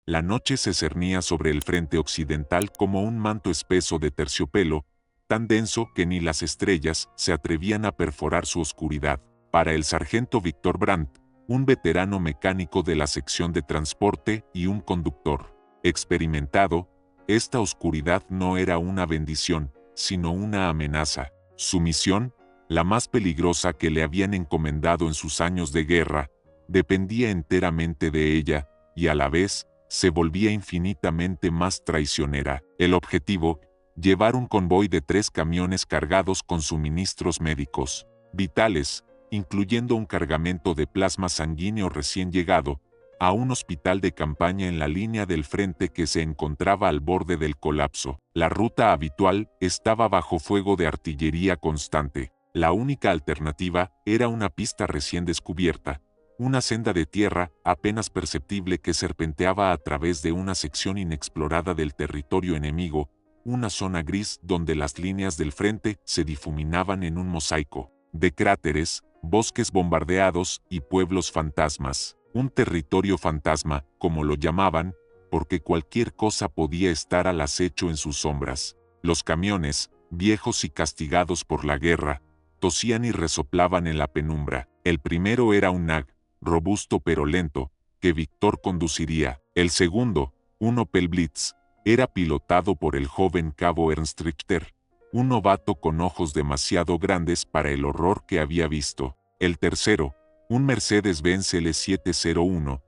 La noche se cernía sobre el frente occidental como un manto espeso de terciopelo, tan denso que ni las estrellas se atrevían a perforar su oscuridad. Para el sargento Víctor Brandt, un veterano mecánico de la sección de transporte y un conductor experimentado, esta oscuridad no era una bendición, sino una amenaza. Su misión, la más peligrosa que le habían encomendado en sus años de guerra, dependía enteramente de ella, y a la vez, se volvía infinitamente más traicionera. El objetivo, llevar un convoy de 3 camiones cargados con suministros médicos vitales, incluyendo un cargamento de plasma sanguíneo recién llegado, a un hospital de campaña en la línea del frente que se encontraba al borde del colapso. La ruta habitual estaba bajo fuego de artillería constante. La única alternativa era una pista recién descubierta, una senda de tierra apenas perceptible que serpenteaba a través de una sección inexplorada del territorio enemigo, una zona gris donde las líneas del frente se difuminaban en un mosaico de cráteres, bosques bombardeados y pueblos fantasmas. Un territorio fantasma, como lo llamaban, porque cualquier cosa podía estar al acecho en sus sombras. Los camiones, viejos y castigados por la guerra, tosían y resoplaban en la penumbra. El primero era un nag, robusto pero lento, que Víctor conduciría. El segundo, un Opel Blitz, era pilotado por el joven cabo Ernst Richter, un novato con ojos demasiado grandes para el horror que había visto. El tercero, un Mercedes-Benz L701,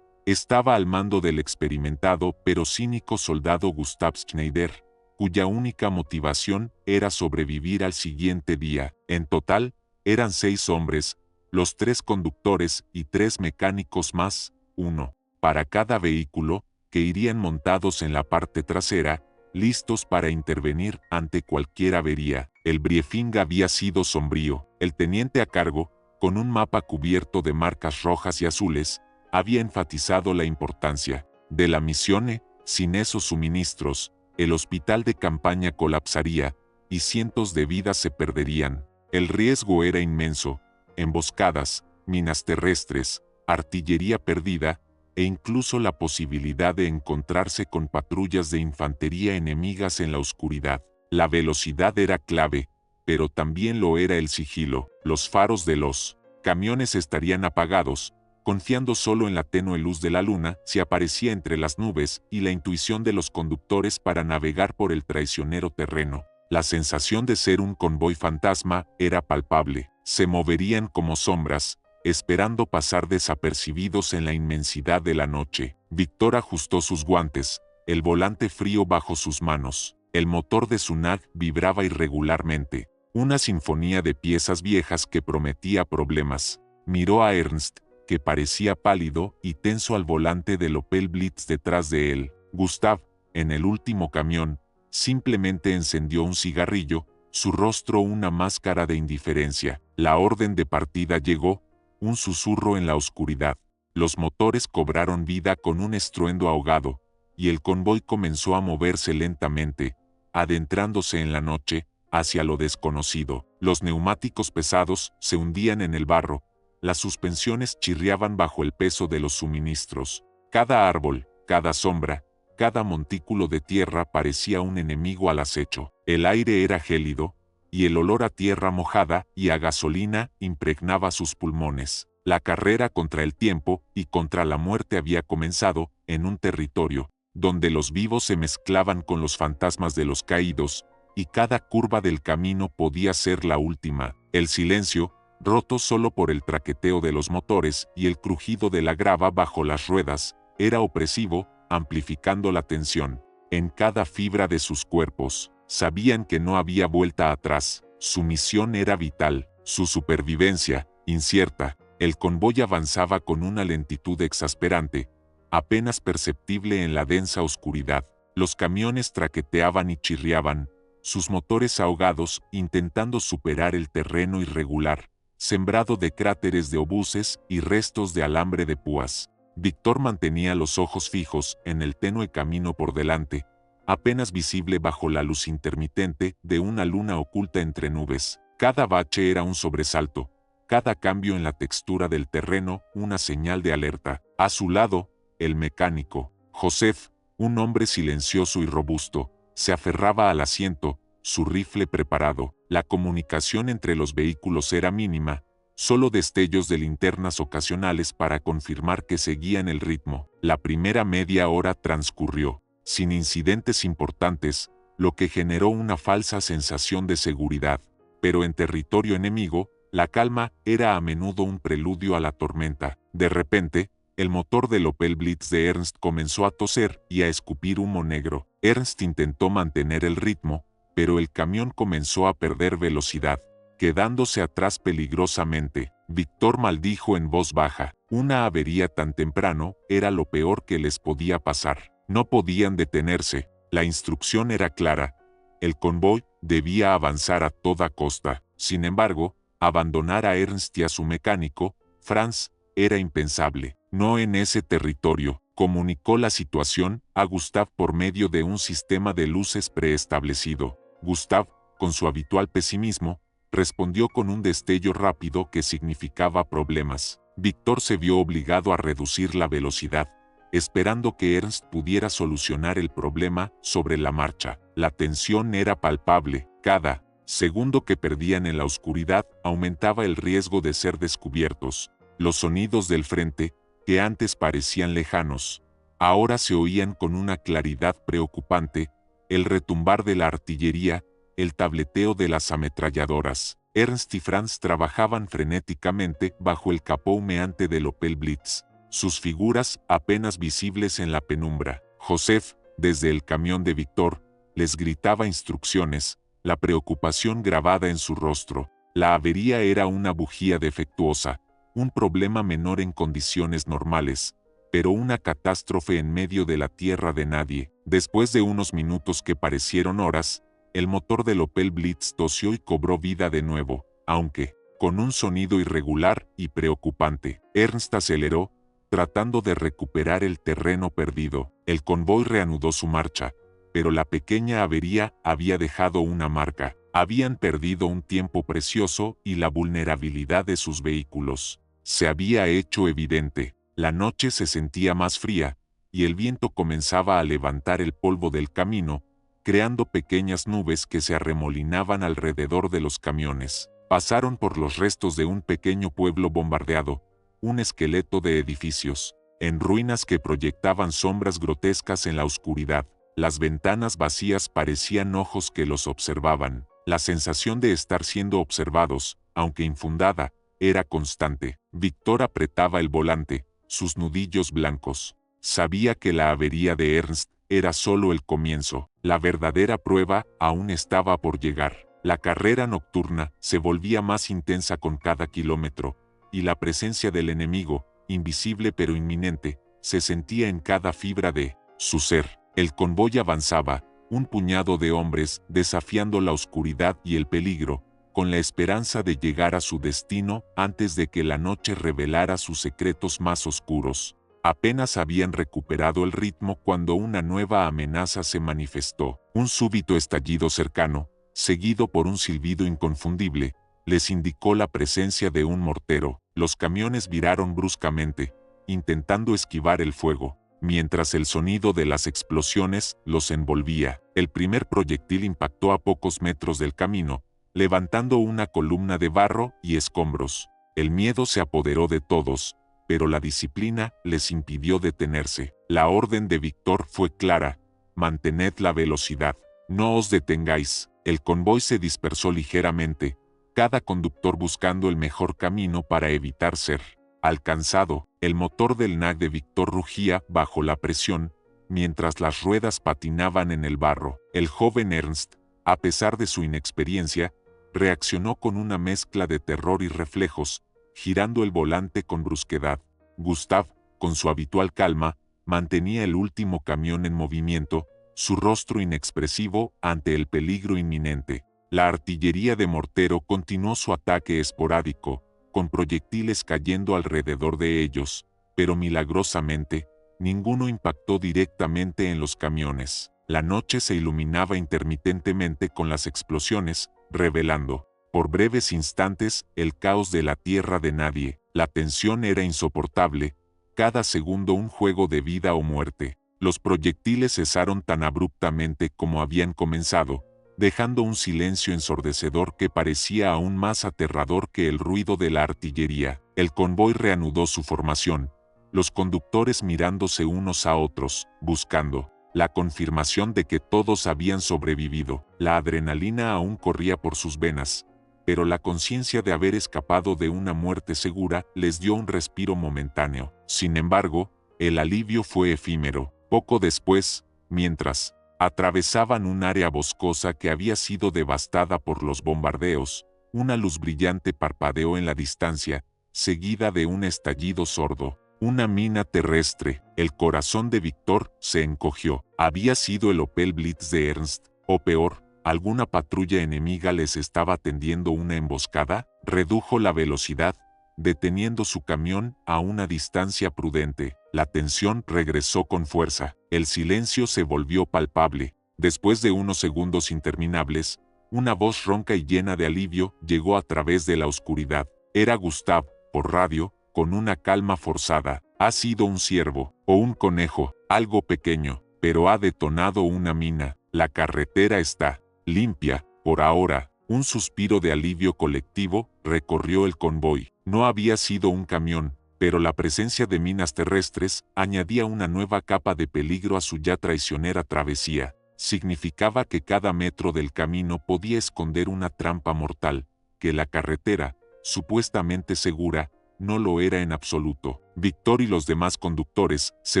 estaba al mando del experimentado pero cínico soldado Gustav Schneider, cuya única motivación era sobrevivir al siguiente día. En total, eran 6 hombres, los 3 conductores y 3 mecánicos más, uno para cada vehículo, que irían montados en la parte trasera, listos para intervenir ante cualquier avería. El briefing había sido sombrío. El teniente a cargo, con un mapa cubierto de marcas rojas y azules, había enfatizado la importancia de la misión. Sin esos suministros, el hospital de campaña colapsaría, y cientos de vidas se perderían. El riesgo era inmenso: emboscadas, minas terrestres, artillería perdida, e incluso la posibilidad de encontrarse con patrullas de infantería enemigas en la oscuridad. La velocidad era clave, pero también lo era el sigilo. Los faros de los camiones estarían apagados, confiando solo en la tenue luz de la luna si aparecía entre las nubes y la intuición de los conductores para navegar por el traicionero terreno. La sensación de ser un convoy fantasma era palpable. Se moverían como sombras, esperando pasar desapercibidos en la inmensidad de la noche. Víctor ajustó sus guantes, el volante frío bajo sus manos. El motor de su nag vibraba irregularmente, una sinfonía de piezas viejas que prometía problemas. Miró a Ernst, que parecía pálido y tenso al volante del Opel Blitz detrás de él. Gustav, en el último camión, simplemente encendió un cigarrillo, su rostro una máscara de indiferencia. La orden de partida llegó, un susurro en la oscuridad. Los motores cobraron vida con un estruendo ahogado, y el convoy comenzó a moverse lentamente, adentrándose en la noche, hacia lo desconocido. Los neumáticos pesados se hundían en el barro, las suspensiones chirriaban bajo el peso de los suministros. Cada árbol, cada sombra, cada montículo de tierra parecía un enemigo al acecho. El aire era gélido, y el olor a tierra mojada y a gasolina impregnaba sus pulmones. La carrera contra el tiempo y contra la muerte había comenzado en un territorio donde los vivos se mezclaban con los fantasmas de los caídos, y cada curva del camino podía ser la última. El silencio, roto solo por el traqueteo de los motores y el crujido de la grava bajo las ruedas, era opresivo, amplificando la tensión en cada fibra de sus cuerpos. Sabían que no había vuelta atrás. Su misión era vital, su supervivencia, incierta. El convoy avanzaba con una lentitud exasperante, apenas perceptible en la densa oscuridad. Los camiones traqueteaban y chirriaban, sus motores ahogados intentando superar el terreno irregular, sembrado de cráteres de obuses y restos de alambre de púas. Víctor mantenía los ojos fijos en el tenue camino por delante, apenas visible bajo la luz intermitente de una luna oculta entre nubes. Cada bache era un sobresalto, cada cambio en la textura del terreno una señal de alerta. A su lado, el mecánico, Joseph, un hombre silencioso y robusto, se aferraba al asiento, su rifle preparado. La comunicación entre los vehículos era mínima, solo destellos de linternas ocasionales para confirmar que seguían el ritmo. La primera media hora transcurrió, sin incidentes importantes, lo que generó una falsa sensación de seguridad. Pero en territorio enemigo, la calma era a menudo un preludio a la tormenta. De repente, el motor del Opel Blitz de Ernst comenzó a toser y a escupir humo negro. Ernst intentó mantener el ritmo, pero el camión comenzó a perder velocidad, quedándose atrás peligrosamente. Víctor maldijo en voz baja. Una avería tan temprano era lo peor que les podía pasar. No podían detenerse. La instrucción era clara. El convoy debía avanzar a toda costa. Sin embargo, abandonar a Ernst y a su mecánico, Franz, era impensable. No en ese territorio. Comunicó la situación a Gustav por medio de un sistema de luces preestablecido. Gustav, con su habitual pesimismo, respondió con un destello rápido que significaba problemas. Víctor se vio obligado a reducir la velocidad, esperando que Ernst pudiera solucionar el problema sobre la marcha. La tensión era palpable. Cada segundo que perdían en la oscuridad aumentaba el riesgo de ser descubiertos. Los sonidos del frente, que antes parecían lejanos, ahora se oían con una claridad preocupante, el retumbar de la artillería, el tableteo de las ametralladoras. Ernst y Franz trabajaban frenéticamente bajo el capó humeante del Opel Blitz, sus figuras apenas visibles en la penumbra. Joseph, desde el camión de Víctor, les gritaba instrucciones, la preocupación grabada en su rostro. La avería era una bujía defectuosa, un problema menor en condiciones normales, pero una catástrofe en medio de la tierra de nadie. Después de unos minutos que parecieron horas, el motor del Opel Blitz tosió y cobró vida de nuevo, aunque con un sonido irregular y preocupante. Ernst aceleró, tratando de recuperar el terreno perdido. El convoy reanudó su marcha, pero la pequeña avería había dejado una marca. Habían perdido un tiempo precioso y la vulnerabilidad de sus vehículos se había hecho evidente. La noche se sentía más fría, y el viento comenzaba a levantar el polvo del camino, creando pequeñas nubes que se arremolinaban alrededor de los camiones. Pasaron por los restos de un pequeño pueblo bombardeado, un esqueleto de edificios, en ruinas que proyectaban sombras grotescas en la oscuridad. Las ventanas vacías parecían ojos que los observaban. La sensación de estar siendo observados, aunque infundada, era constante. Víctor apretaba el volante, sus nudillos blancos. Sabía que la avería de Ernst era solo el comienzo. La verdadera prueba aún estaba por llegar. La carrera nocturna se volvía más intensa con cada kilómetro, y la presencia del enemigo, invisible pero inminente, se sentía en cada fibra de su ser. El convoy avanzaba, un puñado de hombres desafiando la oscuridad y el peligro, con la esperanza de llegar a su destino antes de que la noche revelara sus secretos más oscuros. Apenas habían recuperado el ritmo cuando una nueva amenaza se manifestó. Un súbito estallido cercano, seguido por un silbido inconfundible, les indicó la presencia de un mortero. Los camiones viraron bruscamente, intentando esquivar el fuego, mientras el sonido de las explosiones los envolvía. El primer proyectil impactó a pocos metros del camino, levantando una columna de barro y escombros. El miedo se apoderó de todos, pero la disciplina les impidió detenerse. La orden de Víctor fue clara: mantened la velocidad, no os detengáis. El convoy se dispersó ligeramente, cada conductor buscando el mejor camino para evitar ser alcanzado. El motor del nag de Víctor rugía bajo la presión, mientras las ruedas patinaban en el barro. El joven Ernst, a pesar de su inexperiencia, reaccionó con una mezcla de terror y reflejos, girando el volante con brusquedad. Gustav, con su habitual calma, mantenía el último camión en movimiento, su rostro inexpresivo ante el peligro inminente. La artillería de mortero continuó su ataque esporádico, con proyectiles cayendo alrededor de ellos, pero milagrosamente, ninguno impactó directamente en los camiones. La noche se iluminaba intermitentemente con las explosiones, revelando, por breves instantes, el caos de la tierra de nadie. La tensión era insoportable, cada segundo un juego de vida o muerte. Los proyectiles cesaron tan abruptamente como habían comenzado, dejando un silencio ensordecedor que parecía aún más aterrador que el ruido de la artillería. El convoy reanudó su formación, los conductores mirándose unos a otros, buscando la confirmación de que todos habían sobrevivido. La adrenalina aún corría por sus venas, pero la conciencia de haber escapado de una muerte segura les dio un respiro momentáneo. Sin embargo, el alivio fue efímero. Poco después, mientras atravesaban un área boscosa que había sido devastada por los bombardeos, una luz brillante parpadeó en la distancia, seguida de un estallido sordo. Una mina terrestre. El corazón de Víctor se encogió. ¿Había sido el Opel Blitz de Ernst? O peor, ¿alguna patrulla enemiga les estaba tendiendo una emboscada? Redujo la velocidad, deteniendo su camión a una distancia prudente. La tensión regresó con fuerza. El silencio se volvió palpable. Después de unos segundos interminables, una voz ronca y llena de alivio llegó a través de la oscuridad. Era Gustav, por radio, con una calma forzada. Ha sido un ciervo, o un conejo, algo pequeño, pero ha detonado una mina. La carretera está limpia, por ahora. Un suspiro de alivio colectivo recorrió el convoy. No había sido un camión, pero la presencia de minas terrestres añadía una nueva capa de peligro a su ya traicionera travesía. Significaba que cada metro del camino podía esconder una trampa mortal, que la carretera, supuestamente segura, no lo era en absoluto. Víctor y los demás conductores se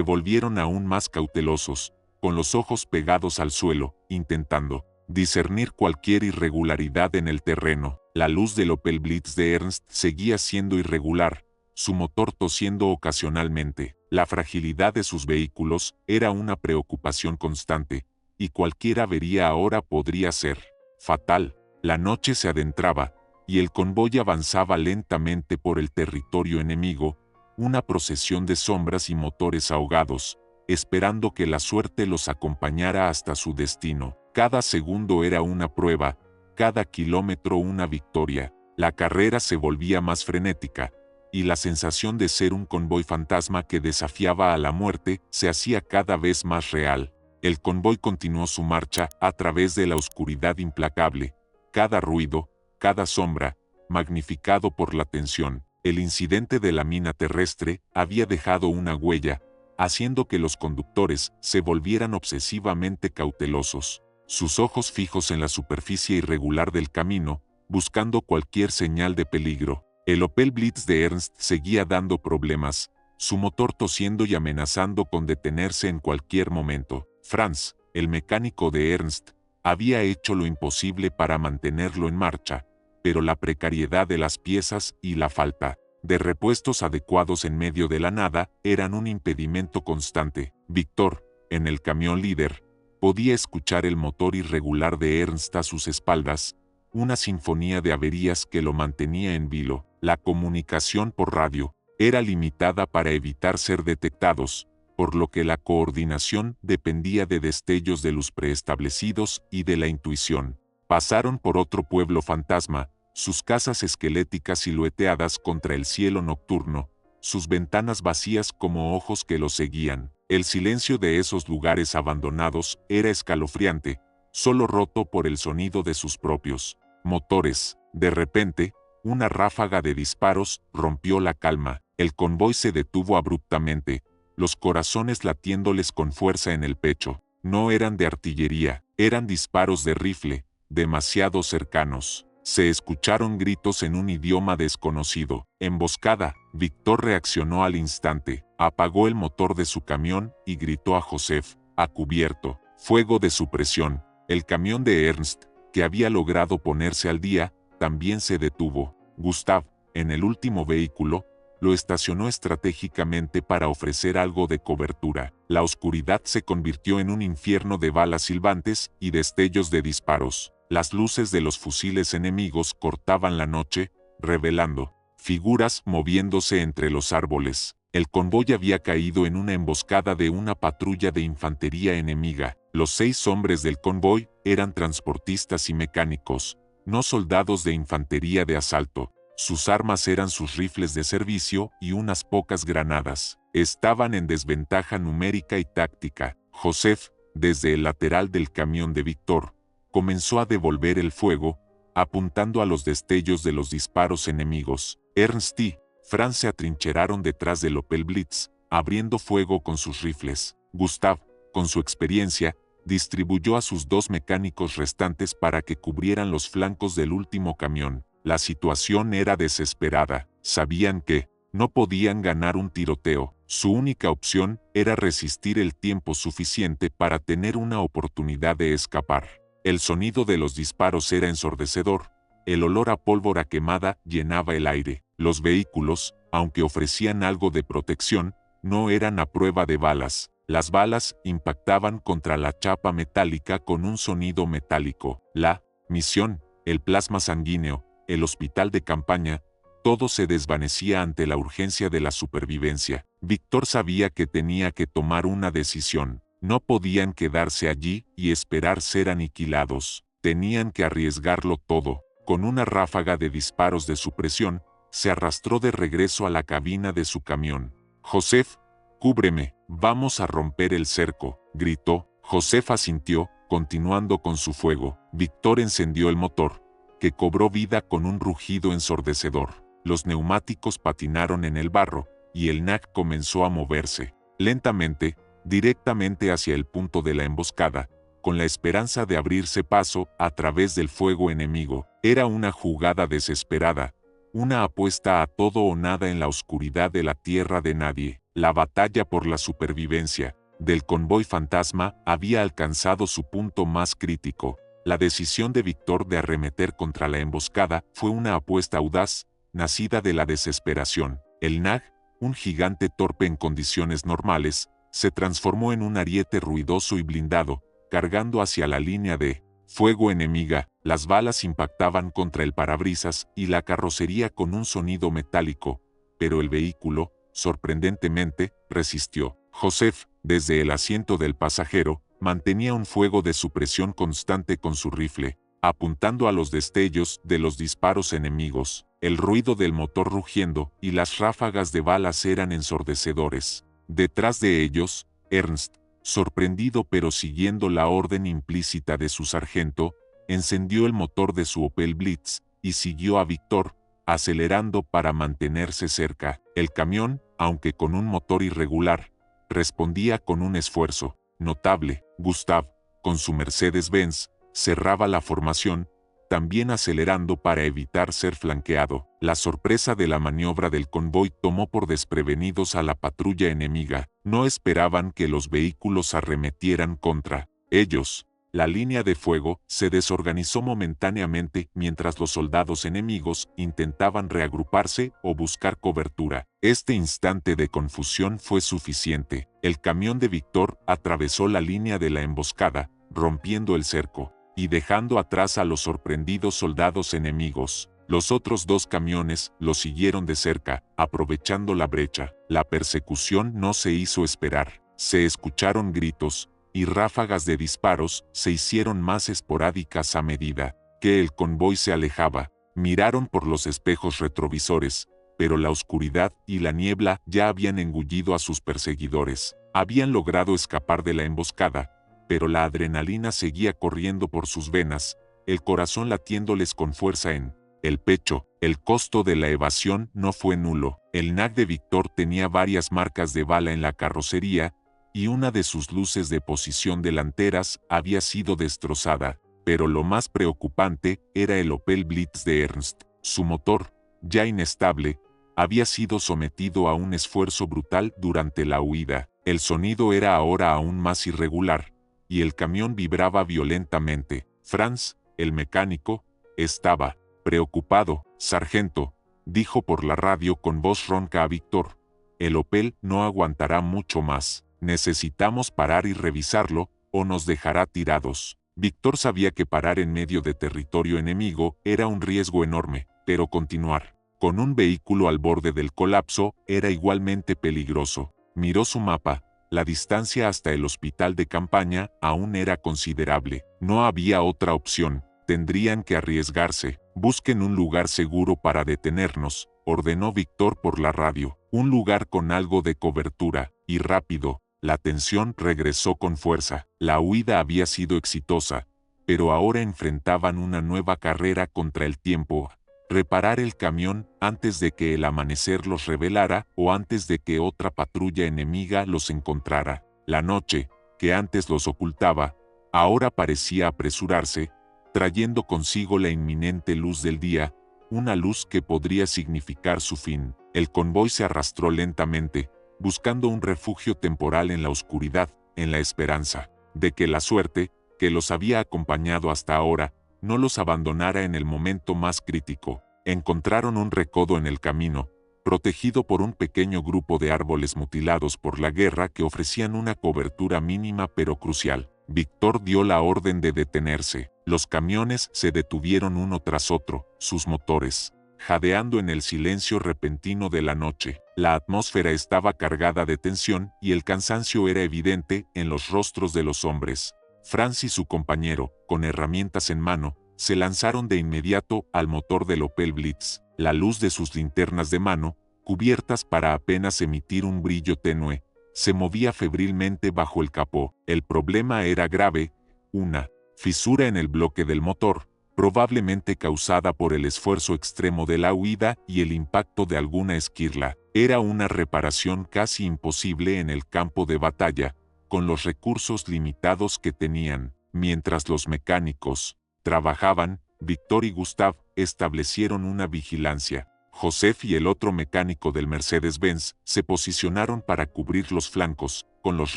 volvieron aún más cautelosos, con los ojos pegados al suelo, intentando discernir cualquier irregularidad en el terreno. La luz del Opel Blitz de Ernst seguía siendo irregular, su motor tosiendo ocasionalmente. La fragilidad de sus vehículos era una preocupación constante, y cualquier avería ahora podría ser fatal. La noche se adentraba, y el convoy avanzaba lentamente por el territorio enemigo, una procesión de sombras y motores ahogados, esperando que la suerte los acompañara hasta su destino. Cada segundo era una prueba, cada kilómetro una victoria. La carrera se volvía más frenética, y la sensación de ser un convoy fantasma que desafiaba a la muerte se hacía cada vez más real. El convoy continuó su marcha a través de la oscuridad implacable, cada ruido, cada sombra, magnificado por la tensión. El incidente de la mina terrestre había dejado una huella, haciendo que los conductores se volvieran obsesivamente cautelosos, sus ojos fijos en la superficie irregular del camino, buscando cualquier señal de peligro. El Opel Blitz de Ernst seguía dando problemas, su motor tosiendo y amenazando con detenerse en cualquier momento. Franz, el mecánico de Ernst, había hecho lo imposible para mantenerlo en marcha, pero la precariedad de las piezas y la falta de repuestos adecuados en medio de la nada eran un impedimento constante. Víctor, en el camión líder, podía escuchar el motor irregular de Ernst a sus espaldas, una sinfonía de averías que lo mantenía en vilo. La comunicación por radio era limitada para evitar ser detectados, por lo que la coordinación dependía de destellos de luz preestablecidos y de la intuición. Pasaron por otro pueblo fantasma, sus casas esqueléticas silueteadas contra el cielo nocturno, sus ventanas vacías como ojos que los seguían. El silencio de esos lugares abandonados era escalofriante, solo roto por el sonido de sus propios motores. De repente, una ráfaga de disparos rompió la calma. El convoy se detuvo abruptamente, los corazones latiéndoles con fuerza en el pecho. No eran de artillería, eran disparos de rifle, demasiado cercanos. Se escucharon gritos en un idioma desconocido. Emboscada. Víctor reaccionó al instante, apagó el motor de su camión y gritó a Josef, a cubierto. Fuego de supresión. El camión de Ernst, que había logrado ponerse al día, también se detuvo. Gustav, en el último vehículo, lo estacionó estratégicamente para ofrecer algo de cobertura. La oscuridad se convirtió en un infierno de balas silbantes y destellos de disparos. Las luces de los fusiles enemigos cortaban la noche, revelando figuras moviéndose entre los árboles. El convoy había caído en una emboscada de una patrulla de infantería enemiga. Los 6 hombres del convoy eran transportistas y mecánicos, no soldados de infantería de asalto. Sus armas eran sus rifles de servicio y unas pocas granadas. estaban en desventaja numérica y táctica. Joseph, desde el lateral del camión de Víctor, comenzó a devolver el fuego, apuntando a los destellos de los disparos enemigos. Ernst y Franz se atrincheraron detrás del Opel Blitz, abriendo fuego con sus rifles. Gustav, con su experiencia, distribuyó a sus 2 mecánicos restantes para que cubrieran los flancos del último camión. La situación era desesperada. Sabían que no podían ganar un tiroteo. Su única opción era resistir el tiempo suficiente para tener una oportunidad de escapar. El sonido de los disparos era ensordecedor. El olor a pólvora quemada llenaba el aire. Los vehículos, aunque ofrecían algo de protección, no eran a prueba de balas. Las balas impactaban contra la chapa metálica con un sonido metálico. La misión, el plasma sanguíneo, el hospital de campaña, todo se desvanecía ante la urgencia de la supervivencia. Víctor sabía que tenía que tomar una decisión. No podían quedarse allí y esperar ser aniquilados. Tenían que arriesgarlo todo. Con una ráfaga de disparos de supresión, se arrastró de regreso a la cabina de su camión. «Joseph, cúbreme, vamos a romper el cerco», gritó. Joseph asintió, continuando con su fuego. Víctor encendió el motor, que cobró vida con un rugido ensordecedor. Los neumáticos patinaron en el barro, y el NAC comenzó a moverse, lentamente, directamente hacia el punto de la emboscada, con la esperanza de abrirse paso a través del fuego enemigo. Era una jugada desesperada, una apuesta a todo o nada en la oscuridad de la tierra de nadie. La batalla por la supervivencia del convoy fantasma había alcanzado su punto más crítico. La decisión de Víctor de arremeter contra la emboscada fue una apuesta audaz, nacida de la desesperación. El NAG, un gigante torpe en condiciones normales, se transformó en un ariete ruidoso y blindado, cargando hacia la línea de fuego enemiga. Las balas impactaban contra el parabrisas y la carrocería con un sonido metálico, pero el vehículo, sorprendentemente, resistió. Joseph, desde el asiento del pasajero, mantenía un fuego de supresión constante con su rifle, apuntando a los destellos de los disparos enemigos. El ruido del motor rugiendo y las ráfagas de balas eran ensordecedores. Detrás de ellos, Ernst, sorprendido pero siguiendo la orden implícita de su sargento, encendió el motor de su Opel Blitz y siguió a Víctor, acelerando para mantenerse cerca. El camión, aunque con un motor irregular, respondía con un esfuerzo notable. Gustav, con su Mercedes-Benz, cerraba la formación, también acelerando para evitar ser flanqueado. La sorpresa de la maniobra del convoy tomó por desprevenidos a la patrulla enemiga. No esperaban que los vehículos arremetieran contra ellos. La línea de fuego se desorganizó momentáneamente mientras los soldados enemigos intentaban reagruparse o buscar cobertura. Este instante de confusión fue suficiente. El camión de Víctor atravesó la línea de la emboscada, rompiendo el cerco y dejando atrás a los sorprendidos soldados enemigos. Los otros 2 camiones lo siguieron de cerca, aprovechando la brecha. La persecución no se hizo esperar. Se escucharon gritos, y ráfagas de disparos se hicieron más esporádicas a medida que el convoy se alejaba. Miraron por los espejos retrovisores, pero la oscuridad y la niebla ya habían engullido a sus perseguidores. Habían logrado escapar de la emboscada, pero la adrenalina seguía corriendo por sus venas, el corazón latiéndoles con fuerza en el pecho. El costo de la evasión no fue nulo. El NAC de Víctor tenía varias marcas de bala en la carrocería, y una de sus luces de posición delanteras había sido destrozada, pero lo más preocupante era el Opel Blitz de Ernst. Su motor, ya inestable, había sido sometido a un esfuerzo brutal durante la huida. El sonido era ahora aún más irregular, y el camión vibraba violentamente. Franz, el mecánico, estaba preocupado. «Sargento», dijo por la radio con voz ronca a Víctor, «el Opel no aguantará mucho más. Necesitamos parar y revisarlo, o nos dejará tirados». Víctor sabía que parar en medio de territorio enemigo era un riesgo enorme, pero continuar con un vehículo al borde del colapso era igualmente peligroso. Miró su mapa. La distancia hasta el hospital de campaña aún era considerable. No había otra opción. Tendrían que arriesgarse. «Busquen un lugar seguro para detenernos», ordenó Víctor por la radio. Un lugar con algo de cobertura, y rápido. La tensión regresó con fuerza. La huida había sido exitosa, pero ahora enfrentaban una nueva carrera contra el tiempo. Reparar el camión antes de que el amanecer los revelara o antes de que otra patrulla enemiga los encontrara. La noche, que antes los ocultaba, ahora parecía apresurarse, trayendo consigo la inminente luz del día, una luz que podría significar su fin. El convoy se arrastró lentamente, buscando un refugio temporal en la oscuridad, en la esperanza de que la suerte, que los había acompañado hasta ahora, no los abandonara en el momento más crítico. Encontraron un recodo en el camino, protegido por un pequeño grupo de árboles mutilados por la guerra que ofrecían una cobertura mínima pero crucial. Víctor dio la orden de detenerse. Los camiones se detuvieron uno tras otro, sus motores jadeando en el silencio repentino de la noche. La atmósfera estaba cargada de tensión y el cansancio era evidente en los rostros de los hombres. Franz y su compañero, con herramientas en mano, se lanzaron de inmediato al motor del Opel Blitz. La luz de sus linternas de mano, cubiertas para apenas emitir un brillo tenue, se movía febrilmente bajo el capó. El problema era grave, una fisura en el bloque del motor, probablemente causada por el esfuerzo extremo de la huida y el impacto de alguna esquirla. Era una reparación casi imposible en el campo de batalla, con los recursos limitados que tenían. Mientras los mecánicos trabajaban, Víctor y Gustav establecieron una vigilancia. Joseph y el otro mecánico del Mercedes-Benz se posicionaron para cubrir los flancos, con los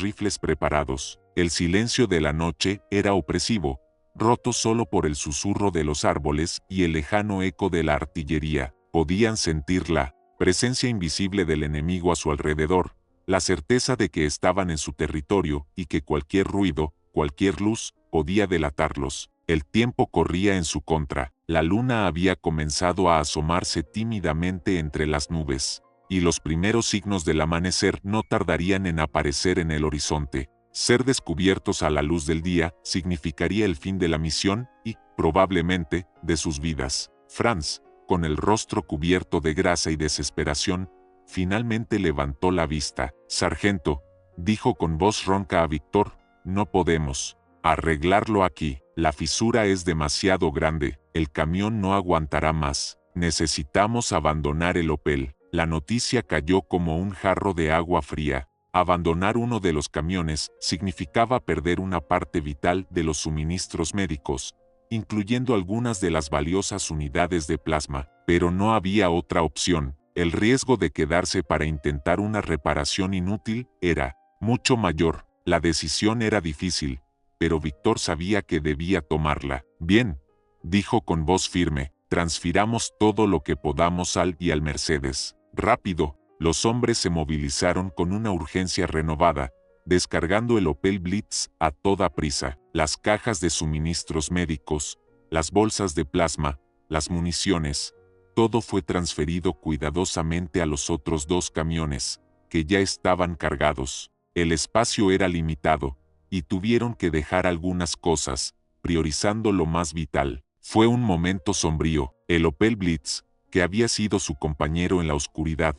rifles preparados. El silencio de la noche era opresivo, roto solo por el susurro de los árboles y el lejano eco de la artillería. Podían sentir la presencia invisible del enemigo a su alrededor, la certeza de que estaban en su territorio y que cualquier ruido, cualquier luz, podía delatarlos. El tiempo corría en su contra. La luna había comenzado a asomarse tímidamente entre las nubes, y los primeros signos del amanecer no tardarían en aparecer en el horizonte. Ser descubiertos a la luz del día significaría el fin de la misión y, probablemente, de sus vidas. Franz, con el rostro cubierto de grasa y desesperación, finalmente levantó la vista. «Sargento», dijo con voz ronca a Víctor, «no podemos arreglarlo aquí. La fisura es demasiado grande, el camión no aguantará más. Necesitamos abandonar el Opel». La noticia cayó como un jarro de agua fría. Abandonar uno de los camiones significaba perder una parte vital de los suministros médicos, incluyendo algunas de las valiosas unidades de plasma, pero no había otra opción. El riesgo de quedarse para intentar una reparación inútil era mucho mayor. La decisión era difícil, pero Víctor sabía que debía tomarla. «Bien», dijo con voz firme, «transfiramos todo lo que podamos al Mercedes. Rápido». Los hombres se movilizaron con una urgencia renovada, descargando el Opel Blitz a toda prisa. Las cajas de suministros médicos, las bolsas de plasma, las municiones, todo fue transferido cuidadosamente a los otros dos camiones, que ya estaban cargados. El espacio era limitado, y tuvieron que dejar algunas cosas, priorizando lo más vital. Fue un momento sombrío. El Opel Blitz, que había sido su compañero en la oscuridad,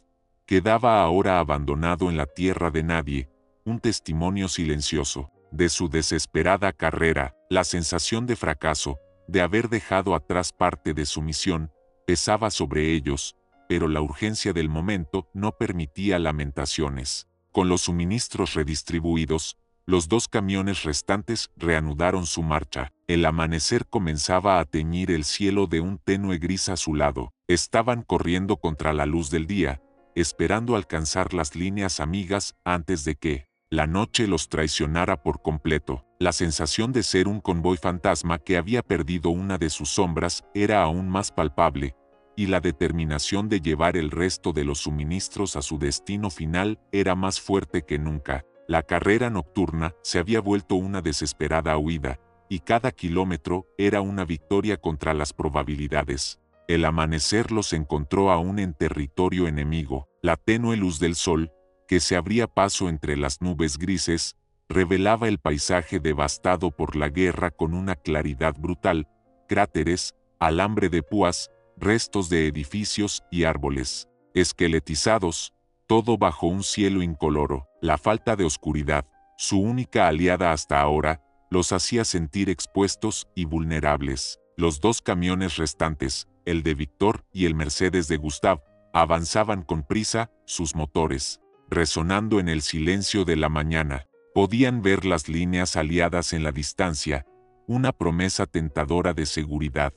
quedaba ahora abandonado en la tierra de nadie, un testimonio silencioso de su desesperada carrera. La sensación de fracaso, de haber dejado atrás parte de su misión, pesaba sobre ellos, pero la urgencia del momento no permitía lamentaciones. Con los suministros redistribuidos, los dos camiones restantes reanudaron su marcha. El amanecer comenzaba a teñir el cielo de un tenue gris azulado. Estaban corriendo contra la luz del día, esperando alcanzar las líneas amigas antes de que la noche los traicionara por completo. La sensación de ser un convoy fantasma que había perdido una de sus sombras era aún más palpable, y la determinación de llevar el resto de los suministros a su destino final era más fuerte que nunca. La carrera nocturna se había vuelto una desesperada huida, y cada kilómetro era una victoria contra las probabilidades. El amanecer los encontró aún en territorio enemigo. La tenue luz del sol, que se abría paso entre las nubes grises, revelaba el paisaje devastado por la guerra con una claridad brutal: cráteres, alambre de púas, restos de edificios y árboles, esqueletizados, todo bajo un cielo incoloro. La falta de oscuridad, su única aliada hasta ahora, los hacía sentir expuestos y vulnerables. Los dos camiones restantes, el de Víctor y el Mercedes de Gustav, avanzaban con prisa, sus motores, resonando en el silencio de la mañana. Podían ver las líneas aliadas en la distancia, una promesa tentadora de seguridad.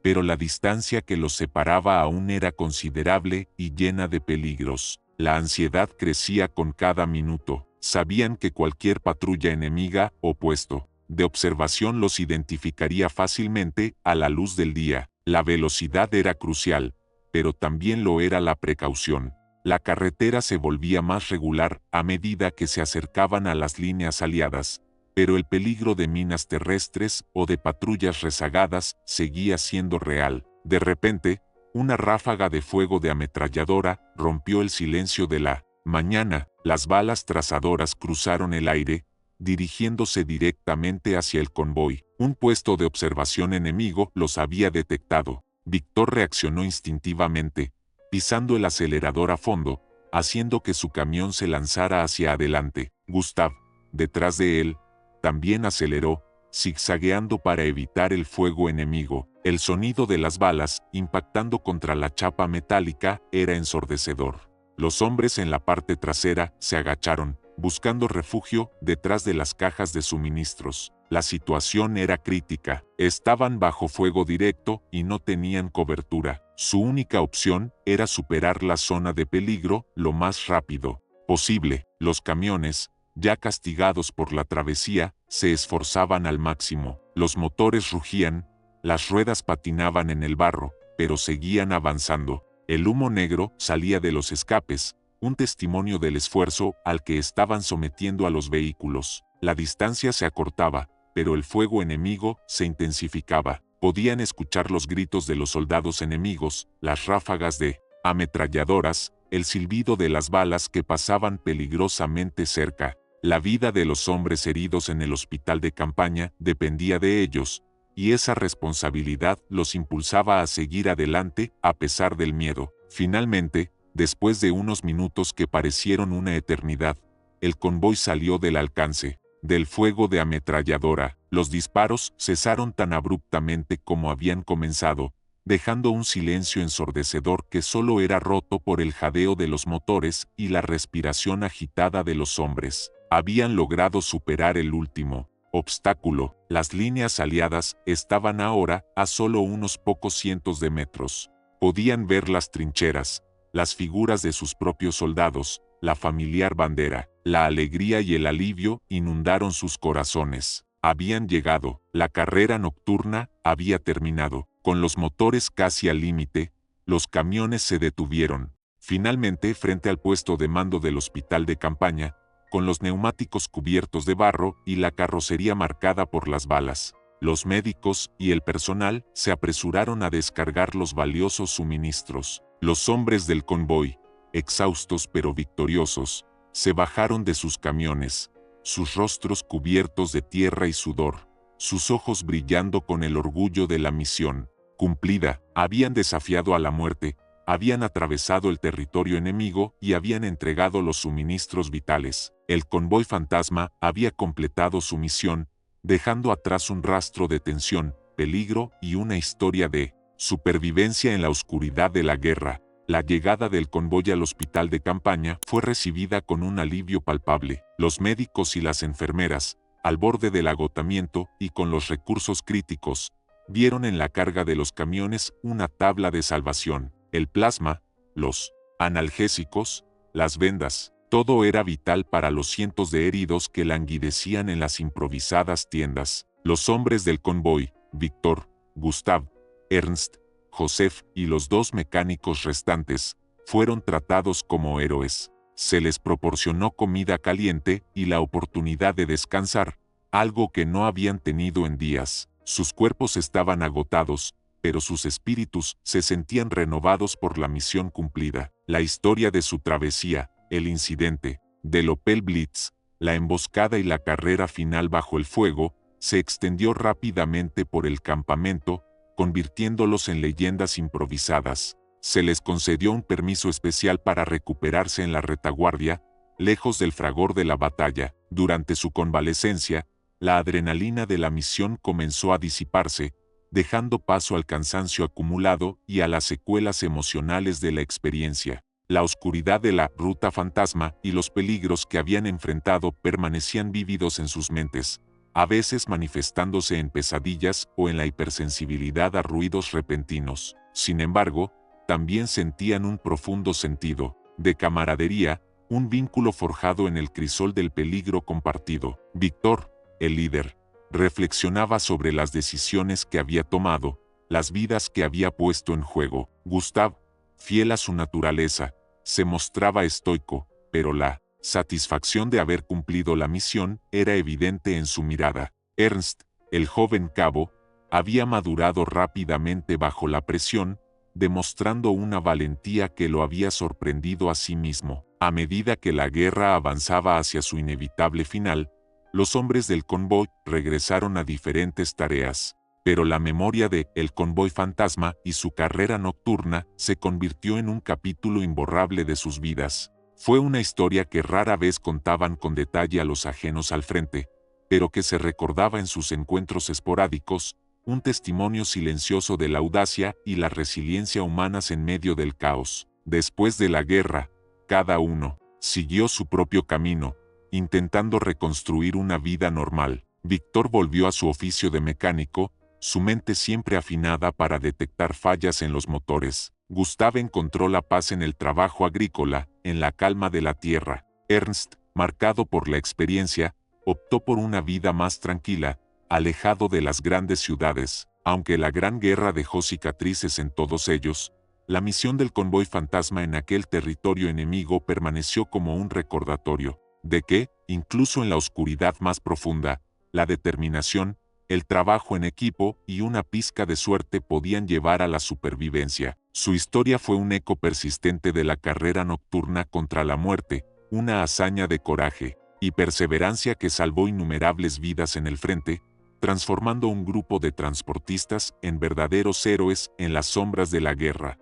Pero la distancia que los separaba aún era considerable y llena de peligros. La ansiedad crecía con cada minuto. Sabían que cualquier patrulla enemiga o puesto de observación los identificaría fácilmente a la luz del día. La velocidad era crucial, pero también lo era la precaución. La carretera se volvía más regular a medida que se acercaban a las líneas aliadas, pero el peligro de minas terrestres o de patrullas rezagadas seguía siendo real. De repente, una ráfaga de fuego de ametralladora rompió el silencio de la mañana. Las balas trazadoras cruzaron el aire, dirigiéndose directamente hacia el convoy. Un puesto de observación enemigo los había detectado. Víctor reaccionó instintivamente, pisando el acelerador a fondo, haciendo que su camión se lanzara hacia adelante. Gustav, detrás de él, también aceleró, zigzagueando para evitar el fuego enemigo. El sonido de las balas, impactando contra la chapa metálica, era ensordecedor. Los hombres en la parte trasera se agacharon, buscando refugio detrás de las cajas de suministros. La situación era crítica. Estaban bajo fuego directo y no tenían cobertura. Su única opción era superar la zona de peligro lo más rápido posible. Los camiones, ya castigados por la travesía, se esforzaban al máximo. Los motores rugían, las ruedas patinaban en el barro, pero seguían avanzando. El humo negro salía de los escapes, un testimonio del esfuerzo al que estaban sometiendo a los vehículos. La distancia se acortaba, pero el fuego enemigo se intensificaba. Podían escuchar los gritos de los soldados enemigos, las ráfagas de ametralladoras, el silbido de las balas que pasaban peligrosamente cerca. La vida de los hombres heridos en el hospital de campaña dependía de ellos, y esa responsabilidad los impulsaba a seguir adelante a pesar del miedo. Finalmente, después de unos minutos que parecieron una eternidad, el convoy salió del alcance del fuego de ametralladora. Los disparos cesaron tan abruptamente como habían comenzado, dejando un silencio ensordecedor que solo era roto por el jadeo de los motores y la respiración agitada de los hombres. Habían logrado superar el último obstáculo. Las líneas aliadas estaban ahora a solo unos pocos cientos de metros. Podían ver las trincheras, las figuras de sus propios soldados, la familiar bandera. La alegría y el alivio inundaron sus corazones. Habían llegado. La carrera nocturna había terminado. Con los motores casi al límite, los camiones se detuvieron. Finalmente, frente al puesto de mando del hospital de campaña, con los neumáticos cubiertos de barro y la carrocería marcada por las balas. Los médicos y el personal se apresuraron a descargar los valiosos suministros. Los hombres del convoy, exhaustos pero victoriosos, se bajaron de sus camiones, sus rostros cubiertos de tierra y sudor, sus ojos brillando con el orgullo de la misión cumplida. Habían desafiado a la muerte, habían atravesado el territorio enemigo y habían entregado los suministros vitales. El convoy fantasma había completado su misión, dejando atrás un rastro de tensión, peligro y una historia de supervivencia en la oscuridad de la guerra. La llegada del convoy al hospital de campaña fue recibida con un alivio palpable. Los médicos y las enfermeras, al borde del agotamiento y con los recursos críticos, vieron en la carga de los camiones una tabla de salvación. El plasma, los analgésicos, las vendas, todo era vital para los cientos de heridos que languidecían en las improvisadas tiendas. Los hombres del convoy, Víctor, Gustav, Ernst, Josef y los dos mecánicos restantes, fueron tratados como héroes. Se les proporcionó comida caliente y la oportunidad de descansar, algo que no habían tenido en días. Sus cuerpos estaban agotados, pero sus espíritus se sentían renovados por la misión cumplida. La historia de su travesía, el incidente del Opel Blitz, la emboscada y la carrera final bajo el fuego, se extendió rápidamente por el campamento, convirtiéndolos en leyendas improvisadas. Se les concedió un permiso especial para recuperarse en la retaguardia, lejos del fragor de la batalla. Durante su convalecencia, la adrenalina de la misión comenzó a disiparse, dejando paso al cansancio acumulado y a las secuelas emocionales de la experiencia. La oscuridad de la ruta fantasma y los peligros que habían enfrentado permanecían vívidos en sus mentes, a veces manifestándose en pesadillas o en la hipersensibilidad a ruidos repentinos. Sin embargo, también sentían un profundo sentido de camaradería, un vínculo forjado en el crisol del peligro compartido. Víctor, el líder, reflexionaba sobre las decisiones que había tomado, las vidas que había puesto en juego. Gustav, fiel a su naturaleza, se mostraba estoico, pero la satisfacción de haber cumplido la misión era evidente en su mirada. Ernst, el joven cabo, había madurado rápidamente bajo la presión, demostrando una valentía que lo había sorprendido a sí mismo. A medida que la guerra avanzaba hacia su inevitable final, los hombres del convoy regresaron a diferentes tareas, pero la memoria de El convoy fantasma y su carrera nocturna se convirtió en un capítulo imborrable de sus vidas. Fue una historia que rara vez contaban con detalle a los ajenos al frente, pero que se recordaba en sus encuentros esporádicos, un testimonio silencioso de la audacia y la resiliencia humanas en medio del caos. Después de la guerra, cada uno siguió su propio camino, intentando reconstruir una vida normal. Víctor volvió a su oficio de mecánico, su mente siempre afinada para detectar fallas en los motores. Gustav encontró la paz en el trabajo agrícola, en la calma de la tierra. Ernst, marcado por la experiencia, optó por una vida más tranquila, alejado de las grandes ciudades. Aunque la Gran Guerra dejó cicatrices en todos ellos, la misión del convoy fantasma en aquel territorio enemigo permaneció como un recordatorio de que, incluso en la oscuridad más profunda, la determinación, el trabajo en equipo y una pizca de suerte podían llevar a la supervivencia. Su historia fue un eco persistente de la carrera nocturna contra la muerte, una hazaña de coraje y perseverancia que salvó innumerables vidas en el frente, transformando un grupo de transportistas en verdaderos héroes en las sombras de la guerra.